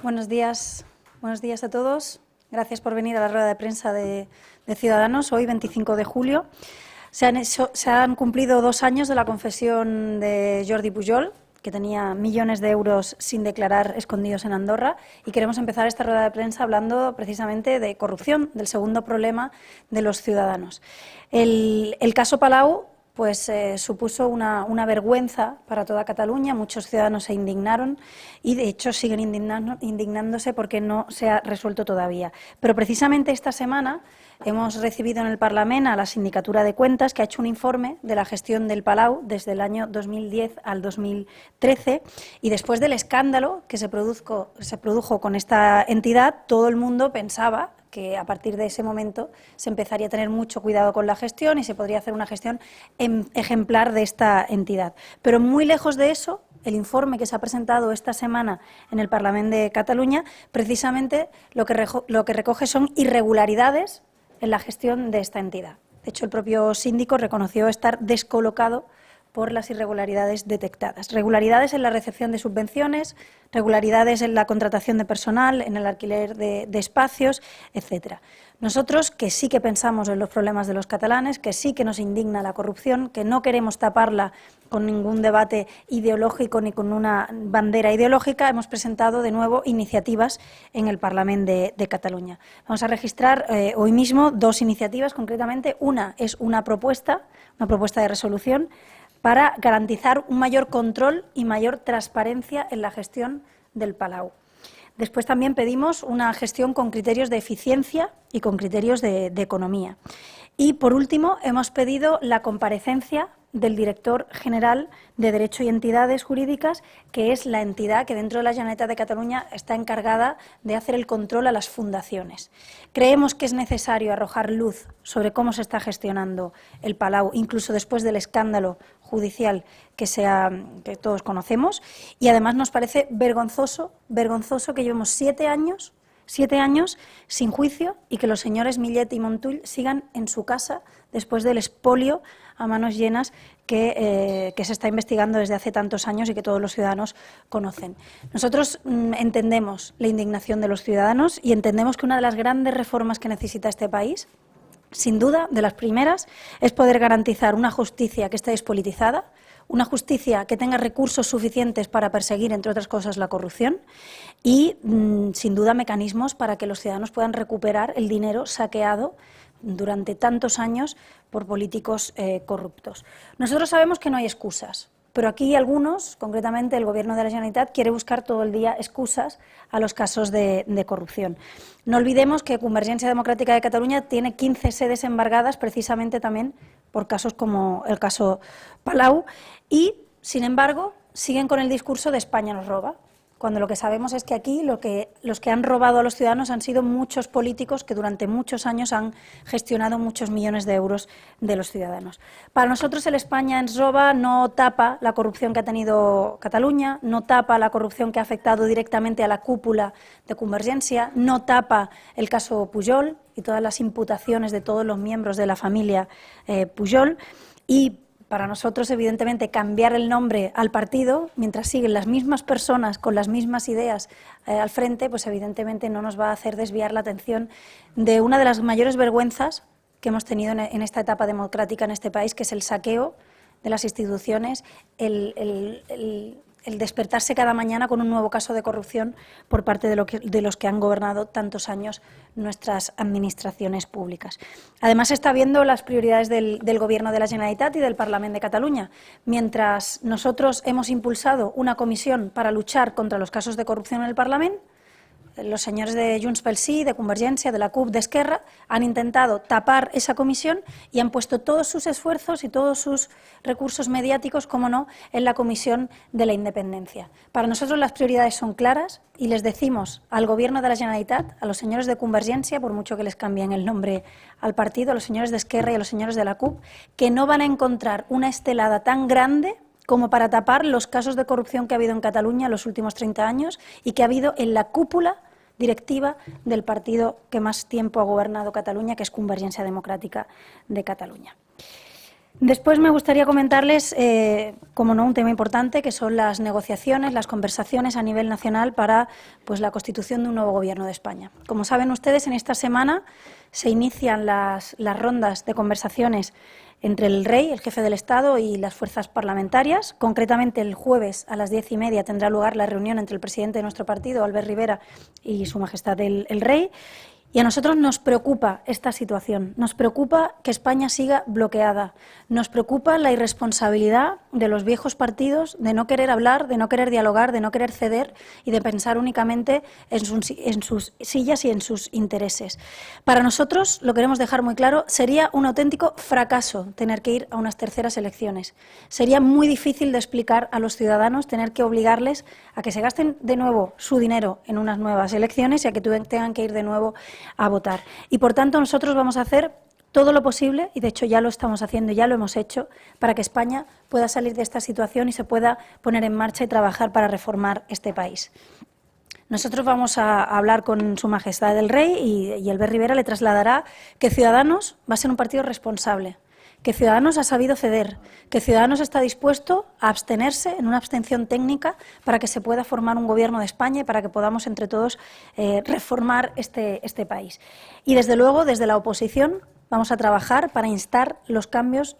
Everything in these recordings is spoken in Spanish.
Buenos días a todos. Gracias por venir a la rueda de prensa de Ciudadanos. Hoy, 25 de julio, se han cumplido 2 años de la confesión de Jordi Pujol, que tenía millones de euros sin declarar escondidos en Andorra, y queremos empezar esta rueda de prensa hablando precisamente de corrupción, del segundo problema de los ciudadanos. El caso Palau supuso una vergüenza para toda Cataluña. Muchos ciudadanos se indignaron y, de hecho, siguen indignándose porque no se ha resuelto todavía. Pero precisamente esta semana hemos recibido en el Parlamento a la Sindicatura de Cuentas, que ha hecho un informe de la gestión del Palau desde el año 2010 al 2013, y después del escándalo que se produjo con esta entidad, todo el mundo pensaba que a partir de ese momento se empezaría a tener mucho cuidado con la gestión y se podría hacer una gestión ejemplar de esta entidad. Pero muy lejos de eso, el informe que se ha presentado esta semana en el Parlamento de Cataluña, precisamente lo que recoge son irregularidades en la gestión de esta entidad. De hecho, el propio síndico reconoció estar descolocado por las irregularidades detectadas. Regularidades en la recepción de subvenciones, regularidades en la contratación de personal, en el alquiler de espacios, etcétera. Nosotros, que sí que pensamos en los problemas de los catalanes, que sí que nos indigna la corrupción, que no queremos taparla con ningún debate ideológico ni con una bandera ideológica, hemos presentado de nuevo iniciativas en el Parlamento de Cataluña. Vamos a registrar hoy mismo 2 iniciativas, concretamente. Una es una propuesta de resolución para garantizar un mayor control y mayor transparencia en la gestión del Palau. Después también pedimos una gestión con criterios de eficiencia y con criterios de economía. Y, por último, hemos pedido la comparecencia del director general de Derecho y Entidades Jurídicas, que es la entidad que dentro de la Generalitat de Cataluña está encargada de hacer el control a las fundaciones. Creemos que es necesario arrojar luz sobre cómo se está gestionando el Palau, incluso después del escándalo judicial que todos conocemos, y además nos parece vergonzoso que llevemos 7 años sin juicio y que los señores Millet y Montull sigan en su casa después del expolio a manos llenas que se está investigando desde hace tantos años y que todos los ciudadanos conocen. Nosotros entendemos la indignación de los ciudadanos y entendemos que una de las grandes reformas que necesita este país, sin duda, de las primeras, es poder garantizar una justicia que esté despolitizada, una justicia que tenga recursos suficientes para perseguir, entre otras cosas, la corrupción y, sin duda, mecanismos para que los ciudadanos puedan recuperar el dinero saqueado durante tantos años por políticos corruptos. Nosotros sabemos que no hay excusas, pero aquí algunos, concretamente el Gobierno de la Generalitat, quiere buscar todo el día excusas a los casos de corrupción. No olvidemos que Convergencia Democrática de Cataluña tiene 15 sedes embargadas precisamente también por casos como el caso Palau y, sin embargo, siguen con el discurso de España nos roba, cuando lo que sabemos es que aquí los que han robado a los ciudadanos han sido muchos políticos que durante muchos años han gestionado muchos millones de euros de los ciudadanos. Para nosotros el España ens roba no tapa la corrupción que ha tenido Cataluña, no tapa la corrupción que ha afectado directamente a la cúpula de Convergencia, no tapa el caso Pujol y todas las imputaciones de todos los miembros de la familia Pujol, y para nosotros, evidentemente, cambiar el nombre al partido, mientras siguen las mismas personas con las mismas ideas al frente, pues evidentemente no nos va a hacer desviar la atención de una de las mayores vergüenzas que hemos tenido en esta etapa democrática en este país, que es el saqueo de las instituciones, el despertarse cada mañana con un nuevo caso de corrupción por parte de los que han gobernado tantos años nuestras administraciones públicas. Además, se está viendo las prioridades del Gobierno de la Generalitat y del Parlamento de Cataluña. Mientras nosotros hemos impulsado una comisión para luchar contra los casos de corrupción en el Parlamento, los señores de Junts pel Sí, de Convergencia, de la CUP, de Esquerra, han intentado tapar esa comisión y han puesto todos sus esfuerzos y todos sus recursos mediáticos, como no, en la Comisión de la Independencia. Para nosotros las prioridades son claras y les decimos al Gobierno de la Generalitat, a los señores de Convergencia, por mucho que les cambien el nombre al partido, a los señores de Esquerra y a los señores de la CUP, que no van a encontrar una estelada tan grande como para tapar los casos de corrupción que ha habido en Cataluña en los últimos 30 años y que ha habido en la cúpula directiva del partido que más tiempo ha gobernado Cataluña, que es Convergencia Democrática de Cataluña. Después me gustaría comentarles, como no, un tema importante, que son las negociaciones, las conversaciones a nivel nacional para pues, la constitución de un nuevo Gobierno de España. Como saben ustedes, en esta semana se inician las rondas de conversaciones entre el Rey, el jefe del Estado, y las fuerzas parlamentarias. Concretamente, el jueves a las 10:30 tendrá lugar la reunión entre el presidente de nuestro partido, Albert Rivera, y Su Majestad el Rey. Y a nosotros nos preocupa esta situación, nos preocupa que España siga bloqueada, nos preocupa la irresponsabilidad de los viejos partidos de no querer hablar, de no querer dialogar, de no querer ceder y de pensar únicamente en sus sillas y en sus intereses. Para nosotros, lo queremos dejar muy claro, sería un auténtico fracaso tener que ir a unas terceras elecciones. Sería muy difícil de explicar a los ciudadanos tener que obligarles a que se gasten de nuevo su dinero en unas nuevas elecciones y a que tengan que ir de nuevo a votar. Y, por tanto, nosotros vamos a hacer todo lo posible, y de hecho ya lo estamos haciendo, ya lo hemos hecho, para que España pueda salir de esta situación y se pueda poner en marcha y trabajar para reformar este país. Nosotros vamos a hablar con Su Majestad el Rey y Albert Rivera le trasladará que Ciudadanos va a ser un partido responsable, que Ciudadanos ha sabido ceder, que Ciudadanos está dispuesto a abstenerse en una abstención técnica para que se pueda formar un Gobierno de España y para que podamos entre todos reformar este país. Y desde luego, desde la oposición, vamos a trabajar para instar los cambios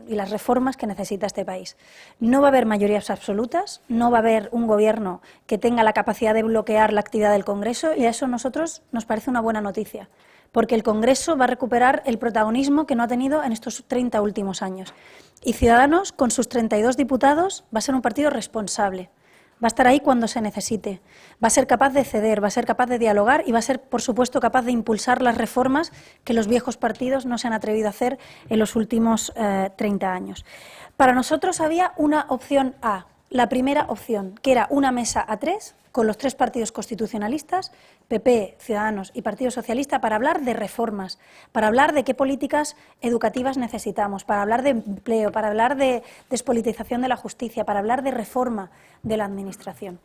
y las reformas que necesita este país. No va a haber mayorías absolutas, no va a haber un Gobierno que tenga la capacidad de bloquear la actividad del Congreso, y a eso a nosotros nos parece una buena noticia, porque el Congreso va a recuperar el protagonismo que no ha tenido en estos 30 últimos años. Y Ciudadanos, con sus 32 diputados, va a ser un partido responsable. Va a estar ahí cuando se necesite, va a ser capaz de ceder, va a ser capaz de dialogar y va a ser, por supuesto, capaz de impulsar las reformas que los viejos partidos no se han atrevido a hacer en los últimos 30 años. Para nosotros había una opción A, la primera opción, que era una mesa a tres, con los tres partidos constitucionalistas, PP, Ciudadanos y Partido Socialista, para hablar de reformas, para hablar de qué políticas educativas necesitamos, para hablar de empleo, para hablar de despolitización de la justicia, para hablar de reforma de la Administración.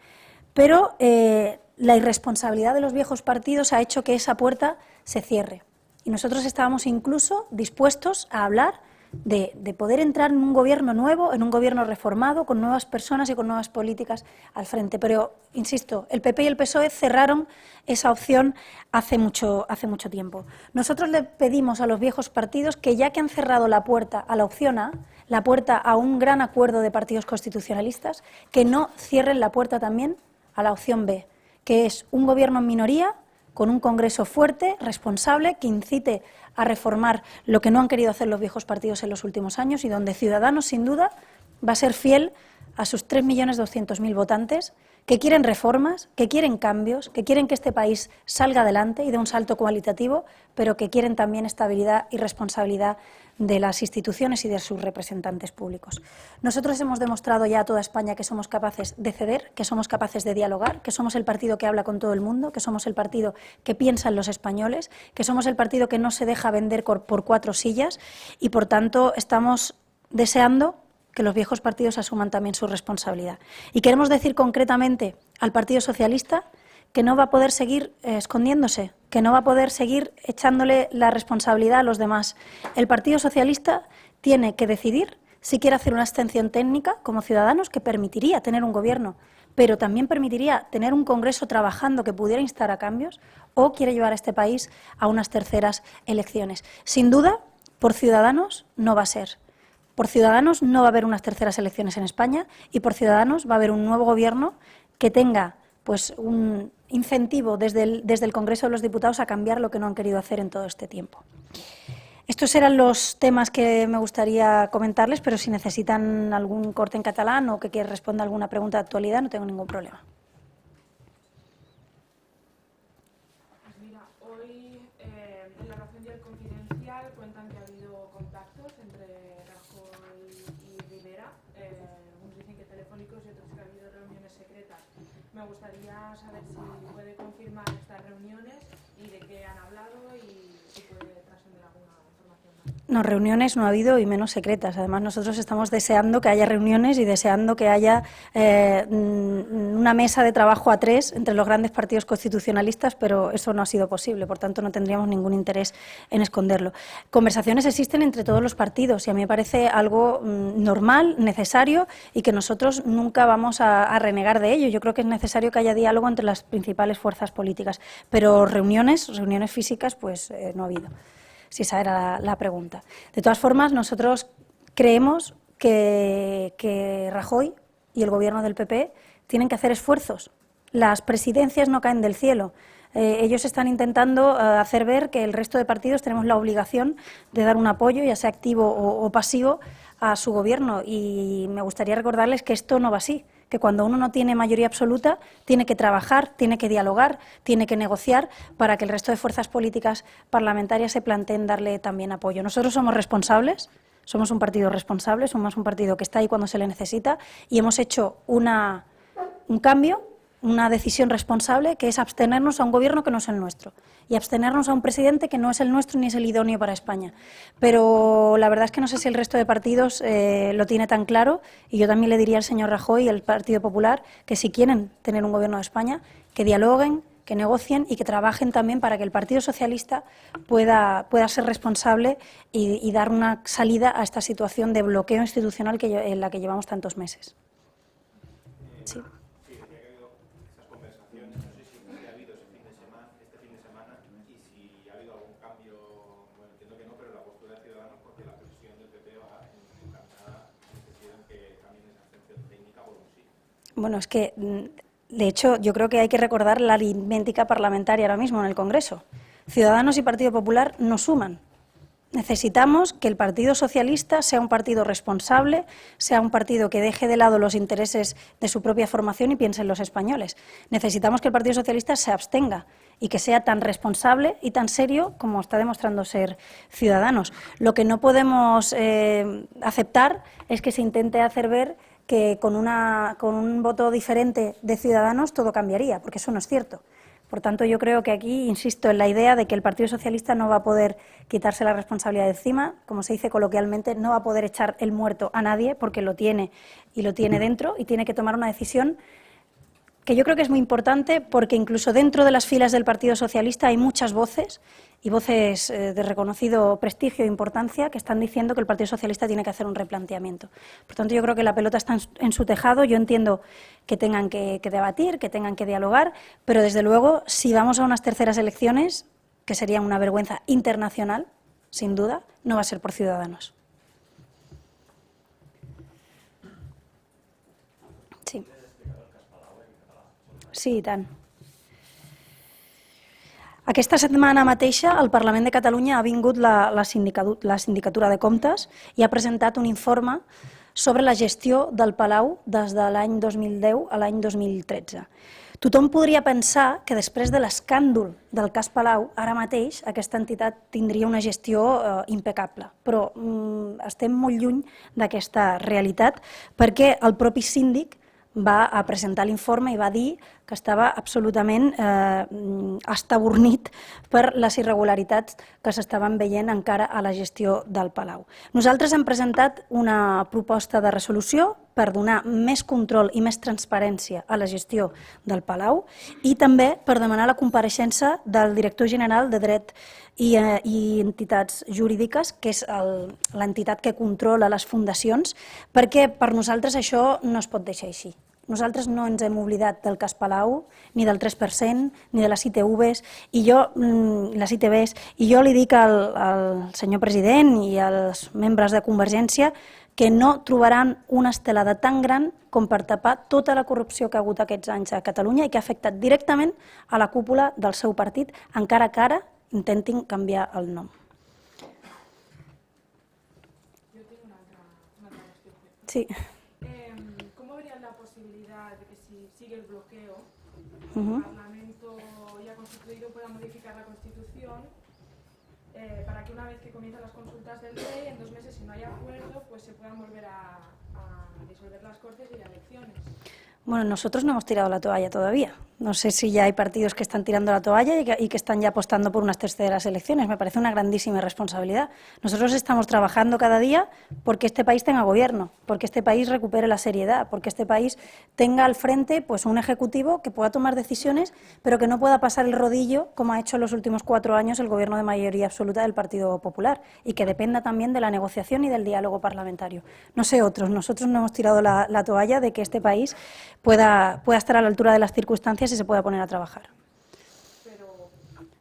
Pero la irresponsabilidad de los viejos partidos ha hecho que esa puerta se cierre. Y nosotros estábamos incluso dispuestos a hablar de poder entrar en un Gobierno nuevo, en un Gobierno reformado, con nuevas personas y con nuevas políticas al frente. Pero, insisto, el PP y el PSOE cerraron esa opción hace mucho tiempo. Nosotros le pedimos a los viejos partidos que, ya que han cerrado la puerta a la opción A, la puerta a un gran acuerdo de partidos constitucionalistas, que no cierren la puerta también a la opción B, que es un Gobierno en minoría, con un Congreso fuerte, responsable, que incite a reformar lo que no han querido hacer los viejos partidos en los últimos años y donde Ciudadanos, sin duda, va a ser fiel a sus 3.200.000 votantes que quieren reformas, que quieren cambios, que quieren que este país salga adelante y dé un salto cualitativo, pero que quieren también estabilidad y responsabilidad de las instituciones y de sus representantes públicos. Nosotros hemos demostrado ya a toda España que somos capaces de ceder, que somos capaces de dialogar, que somos el partido que habla con todo el mundo, que somos el partido que piensa en los españoles, que somos el partido que no se deja vender por 4 sillas y, por tanto, estamos deseando que los viejos partidos asuman también su responsabilidad. Y queremos decir concretamente al Partido Socialista que no va a poder seguir escondiéndose, que no va a poder seguir echándole la responsabilidad a los demás. El Partido Socialista tiene que decidir si quiere hacer una abstención técnica como Ciudadanos, que permitiría tener un Gobierno, pero también permitiría tener un Congreso trabajando que pudiera instar a cambios, o quiere llevar a este país a unas terceras elecciones. Sin duda, por Ciudadanos no va a ser. Por Ciudadanos no va a haber unas terceras elecciones en España y por Ciudadanos va a haber un nuevo Gobierno que tenga pues un incentivo desde el Congreso de los Diputados a cambiar lo que no han querido hacer en todo este tiempo. Estos eran los temas que me gustaría comentarles, pero si necesitan algún corte en catalán o que responda a alguna pregunta de actualidad, no tengo ningún problema. Pues mira, hoy en la relación del Confidencial cuentan que ha habido contactos entre Rajoy y Rivera. Unos dicen que telefónicos y otros que ha habido reuniones secretas. Me gustaría saber si puede confirmar estas reuniones y de qué han hablado y si puede trascender alguna información más. No, reuniones no ha habido y menos secretas. Además, nosotros estamos deseando que haya reuniones y deseando que haya una mesa de trabajo a tres entre los grandes partidos constitucionalistas, pero eso no ha sido posible. Por tanto, no tendríamos ningún interés en esconderlo. Conversaciones existen entre todos los partidos y a mí me parece algo normal, necesario y que nosotros nunca vamos a renegar de ello. Yo creo que es necesario que haya diálogo entre las principales fuerzas políticas, pero reuniones físicas, pues no ha habido. Si esa era la pregunta. De todas formas, nosotros creemos que Rajoy y el Gobierno del PP tienen que hacer esfuerzos. Las presidencias no caen del cielo. Ellos están intentando hacer ver que el resto de partidos tenemos la obligación de dar un apoyo, ya sea activo o pasivo, a su Gobierno. Y me gustaría recordarles que esto no va así, que cuando uno no tiene mayoría absoluta tiene que trabajar, tiene que dialogar, tiene que negociar para que el resto de fuerzas políticas parlamentarias se planteen darle también apoyo. Nosotros somos responsables, somos un partido responsable, somos un partido que está ahí cuando se le necesita y hemos hecho un cambio, una decisión responsable, que es abstenernos a un Gobierno que no es el nuestro y abstenernos a un presidente que no es el nuestro ni es el idóneo para España. Pero la verdad es que no sé si el resto de partidos lo tiene tan claro y yo también le diría al señor Rajoy y al Partido Popular que si quieren tener un Gobierno de España, que dialoguen, que negocien y que trabajen también para que el Partido Socialista pueda ser responsable y dar una salida a esta situación de bloqueo institucional en la que llevamos tantos meses. Sí. Bueno, es que, de hecho, yo creo que hay que recordar la aritmética parlamentaria ahora mismo en el Congreso. Ciudadanos y Partido Popular no suman. Necesitamos que el Partido Socialista sea un partido responsable, sea un partido que deje de lado los intereses de su propia formación y piense en los españoles. Necesitamos que el Partido Socialista se abstenga y que sea tan responsable y tan serio como está demostrando ser Ciudadanos. Lo que no podemos aceptar es que se intente hacer ver que con un voto diferente de Ciudadanos todo cambiaría, porque eso no es cierto. Por tanto, yo creo que aquí insisto en la idea de que el Partido Socialista no va a poder quitarse la responsabilidad de encima, como se dice coloquialmente, no va a poder echar el muerto a nadie porque lo tiene y lo tiene dentro y tiene que tomar una decisión que yo creo que es muy importante porque incluso dentro de las filas del Partido Socialista hay muchas voces y voces de reconocido prestigio e importancia que están diciendo que el Partido Socialista tiene que hacer un replanteamiento. Por tanto, yo creo que la pelota está en su tejado. Yo entiendo que tengan que debatir, que tengan que dialogar, pero desde luego, si vamos a unas terceras elecciones, que serían una vergüenza internacional, sin duda, no va a ser por Ciudadanos. Sí. Sí, i tant. Aquesta setmana mateixa al Parlament de Catalunya ha vingut la Sindicatura de Comptes i ha presentat un informe sobre la gestió del Palau des de l'any 2010 a l'any 2013. Tothom podria pensar que després de l'escàndol del cas Palau, ara mateix aquesta entitat tindria una gestió impecable, però estem molt lluny d'aquesta realitat perquè el propi síndic va a presentar l'informe i va dir que estava absolutament estabornit per les irregularitats que s'estaven veient encara a la gestió del Palau. Nosaltres hem presentat una proposta de resolució per donar més control i més transparència a la gestió del Palau i també per demanar la compareixença del director general de Dret i entitats jurídiques, que és l'entitat que controla les fundacions, perquè per nosaltres això no es pot deixar així. Nosaltres no ens hem oblidat del cas Palau, ni del 3%, ni de les ITVs, i jo li dic al senyor president i als membres de Convergència que no trobaran una estelada tan gran com per tapar tota la corrupció que ha hagut aquests anys a Catalunya i que ha afectat directament a la cúpula del seu partit, encara que ara intentin canviar el nom. Yo tengo una otra cuestión. Sí. ¿Cómo verían la posibilidad de que si sigue el bloqueo, el Parlamento ya constituido pueda modificar la Constitución para que una vez que comiencen las consultas del rey, en 2 meses, si no hay acuerdo, pues se puedan volver a disolver las Cortes y ir a elecciones? Bueno, nosotros no hemos tirado la toalla todavía. No sé si ya hay partidos que están tirando la toalla y que están ya apostando por unas terceras elecciones. Me parece una grandísima responsabilidad. Nosotros estamos trabajando cada día porque este país tenga gobierno, porque este país recupere la seriedad, porque este país tenga al frente pues, un ejecutivo que pueda tomar decisiones, pero que no pueda pasar el rodillo, como ha hecho en los últimos 4 años el Gobierno de mayoría absoluta del Partido Popular, y que dependa también de la negociación y del diálogo parlamentario. No sé otros, nosotros no hemos tirado la toalla de que este país pueda estar a la altura de las circunstancias y se pueda poner a trabajar. Pero,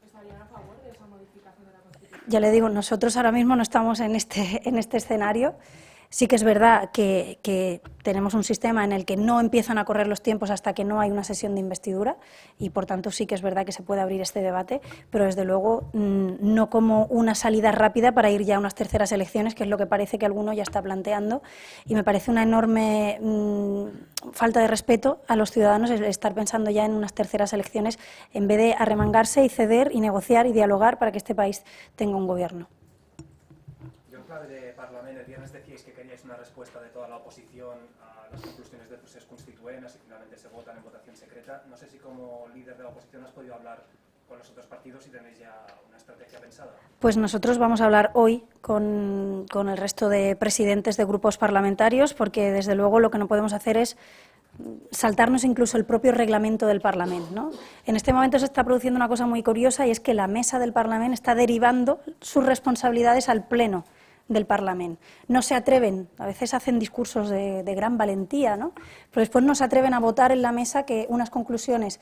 ¿estarían a favor de esa modificación de la Constitución? Ya le digo, nosotros ahora mismo no estamos en este escenario. Sí que es verdad que tenemos un sistema en el que no empiezan a correr los tiempos hasta que no hay una sesión de investidura y, por tanto, sí que es verdad que se puede abrir este debate, pero, desde luego, no como una salida rápida para ir ya a unas terceras elecciones, que es lo que parece que alguno ya está planteando, y me parece una enorme falta de respeto a los ciudadanos el estar pensando ya en unas terceras elecciones en vez de arremangarse y ceder y negociar y dialogar para que este país tenga un gobierno. De Parlament, el viernes decíais que queríais una respuesta de toda la oposición a las conclusiones del procés constituent, así finalmente se votan en votación secreta. No sé si como líder de la oposición has podido hablar con los otros partidos y tenéis ya una estrategia pensada. Pues nosotros vamos a hablar hoy con el resto de presidentes de grupos parlamentarios, porque desde luego lo que no podemos hacer es saltarnos incluso el propio reglamento del Parlamento, ¿no? En este momento se está produciendo una cosa muy curiosa, y es que la mesa del Parlamento está derivando sus responsabilidades al Pleno del Parlamento. No se atreven, a veces hacen discursos de gran valentía, ¿no? Pero después no se atreven a votar en la mesa que unas conclusiones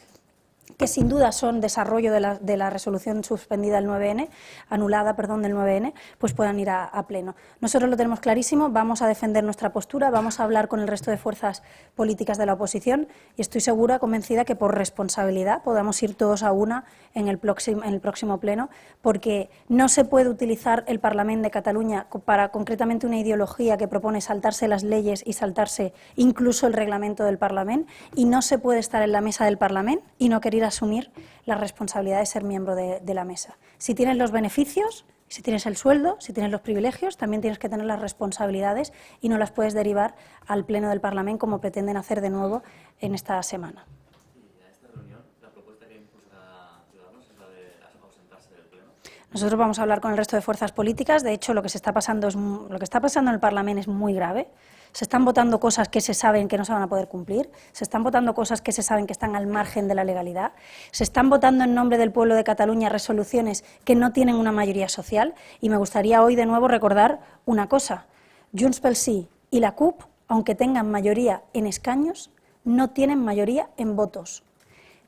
que sin duda son desarrollo de la resolución suspendida del 9N, anulada, perdón, del 9N, pues puedan ir a pleno. Nosotros lo tenemos clarísimo, vamos a defender nuestra postura, vamos a hablar con el resto de fuerzas políticas de la oposición y estoy segura, convencida, que por responsabilidad podamos ir todos a una en el próximo pleno, porque no se puede utilizar el Parlamento de Cataluña para concretamente una ideología que propone saltarse las leyes y saltarse incluso el reglamento del Parlamento, y no se puede estar en la mesa del Parlamento y no querer asumir la responsabilidad de ser miembro de la mesa. Si tienes los beneficios, si tienes el sueldo, si tienes los privilegios, también tienes que tener las responsabilidades y no las puedes derivar al Pleno del Parlamento como pretenden hacer de nuevo en esta semana. ¿Y a esta reunión la propuesta que impulsará Ciudadanos es la de ausentarse del Pleno? Nosotros vamos a hablar con el resto de fuerzas políticas. De hecho, lo que está pasando en el Parlamento es muy grave. Se están votando cosas que se saben que no se van a poder cumplir, se están votando cosas que se saben que están al margen de la legalidad, se están votando en nombre del pueblo de Cataluña resoluciones que no tienen una mayoría social, y me gustaría hoy de nuevo recordar una cosa: Junts pel Sí y la CUP, aunque tengan mayoría en escaños, no tienen mayoría en votos.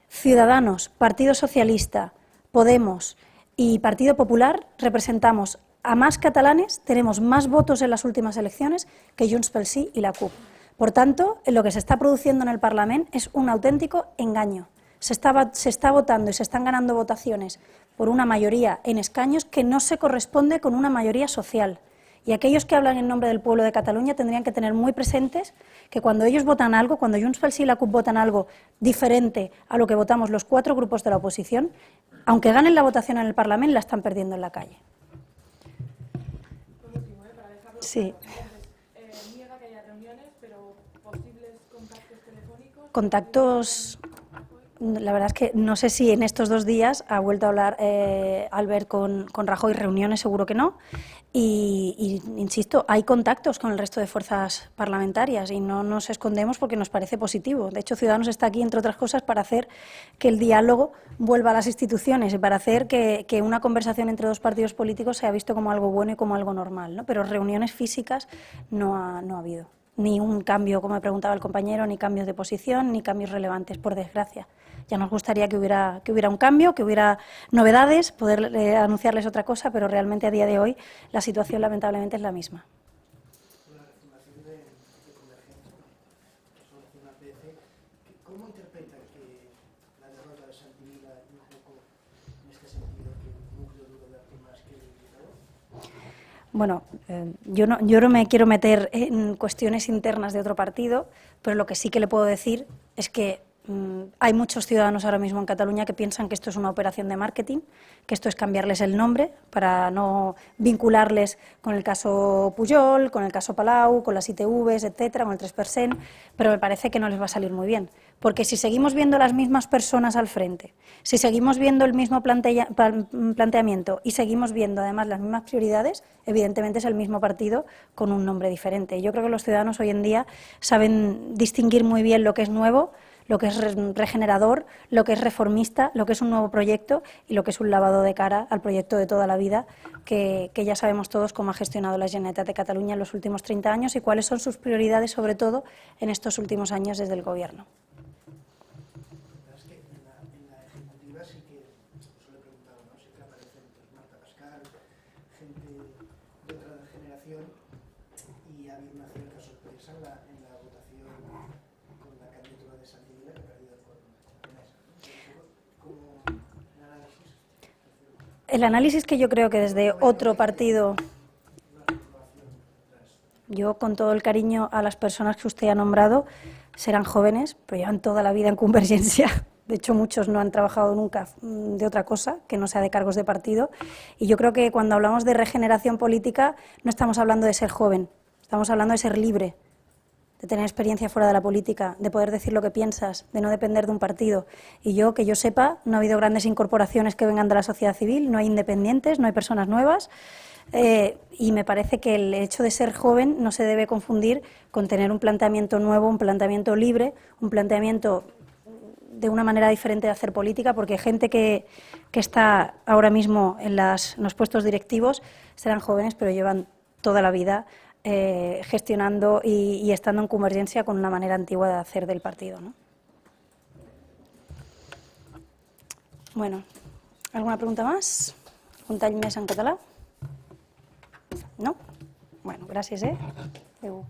Ciudadanos, Partido Socialista, Podemos y Partido Popular representamos a más catalanes, tenemos más votos en las últimas elecciones que Junts pel Sí y la CUP. Por tanto, lo que se está produciendo en el Parlamento es un auténtico engaño. Se está votando y se están ganando votaciones por una mayoría en escaños que no se corresponde con una mayoría social. Y aquellos que hablan en nombre del pueblo de Cataluña tendrían que tener muy presentes que cuando ellos votan algo, cuando Junts pel Sí y la CUP votan algo diferente a lo que votamos los 4 grupos de la oposición, aunque ganen la votación en el Parlamento, la están perdiendo en la calle. Para dejarlo Sí. claro. Entonces, niega que haya reuniones, pero posibles contactos telefónicos. Contactos, la verdad es que no sé si en estos 2 días ha vuelto a hablar Albert con Rajoy. Reuniones seguro que no, y insisto, hay contactos con el resto de fuerzas parlamentarias y no nos escondemos porque nos parece positivo. De hecho, Ciudadanos está aquí, entre otras cosas, para hacer que el diálogo vuelva a las instituciones y para hacer que una conversación entre 2 partidos políticos sea visto como algo bueno y como algo normal, ¿no? Pero reuniones físicas no ha habido. Ni un cambio, como me preguntaba el compañero, ni cambios de posición, ni cambios relevantes, por desgracia. Ya nos gustaría que hubiera un cambio, que hubiera novedades, poder anunciarles otra cosa, pero realmente a día de hoy la situación lamentablemente es la misma. La refundación de Convergencia, resolución APC, ¿cómo interpreta que la derrota de Santi Vila y un poco en este sentido que el núcleo duro de más que el diputado? Bueno, yo no me quiero meter en cuestiones internas de otro partido, pero lo que sí que le puedo decir es que Hay muchos ciudadanos ahora mismo en Cataluña que piensan que esto es una operación de marketing, que esto es cambiarles el nombre para no vincularles con el caso Pujol, con el caso Palau, con las ITVs, etcétera, con el 3%, pero me parece que no les va a salir muy bien. Porque si seguimos viendo las mismas personas al frente, si seguimos viendo el mismo planteamiento y seguimos viendo además las mismas prioridades, evidentemente es el mismo partido con un nombre diferente. Yo creo que los ciudadanos hoy en día saben distinguir muy bien lo que es nuevo, lo que es regenerador, lo que es reformista, lo que es un nuevo proyecto y lo que es un lavado de cara al proyecto de toda la vida que ya sabemos todos cómo ha gestionado la Generalitat de Cataluña en los últimos 30 años y cuáles son sus prioridades, sobre todo en estos últimos años desde el Gobierno. Es que en la ejecutiva sí que, os lo he preguntado, ¿no? Sí que aparecen pues, Marta Pascal, gente de otra generación y ha habido una cierta sorpresa en la votación con la candidatura de Santi Vila que ha perdido con Mesa, ¿no? ¿Cómo el análisis? El análisis que yo creo que desde otro partido, yo con todo el cariño a las personas que usted ha nombrado, serán jóvenes, pero llevan toda la vida en Convergencia. De hecho, muchos no han trabajado nunca de otra cosa que no sea de cargos de partido. Y yo creo que cuando hablamos de regeneración política no estamos hablando de ser joven, estamos hablando de ser libre, de tener experiencia fuera de la política, de poder decir lo que piensas, de no depender de un partido. Y yo, que yo sepa, no ha habido grandes incorporaciones que vengan de la sociedad civil, no hay independientes, no hay personas nuevas. Y me parece que el hecho de ser joven no se debe confundir con tener un planteamiento nuevo, un planteamiento libre, un planteamiento de una manera diferente de hacer política, porque gente que está ahora mismo en los puestos directivos serán jóvenes, pero llevan toda la vida gestionando y estando en Convergencia con una manera antigua de hacer del partido, ¿no? Bueno, ¿alguna pregunta más? Un tall més en català? No? Bueno, gràcies, Adéu.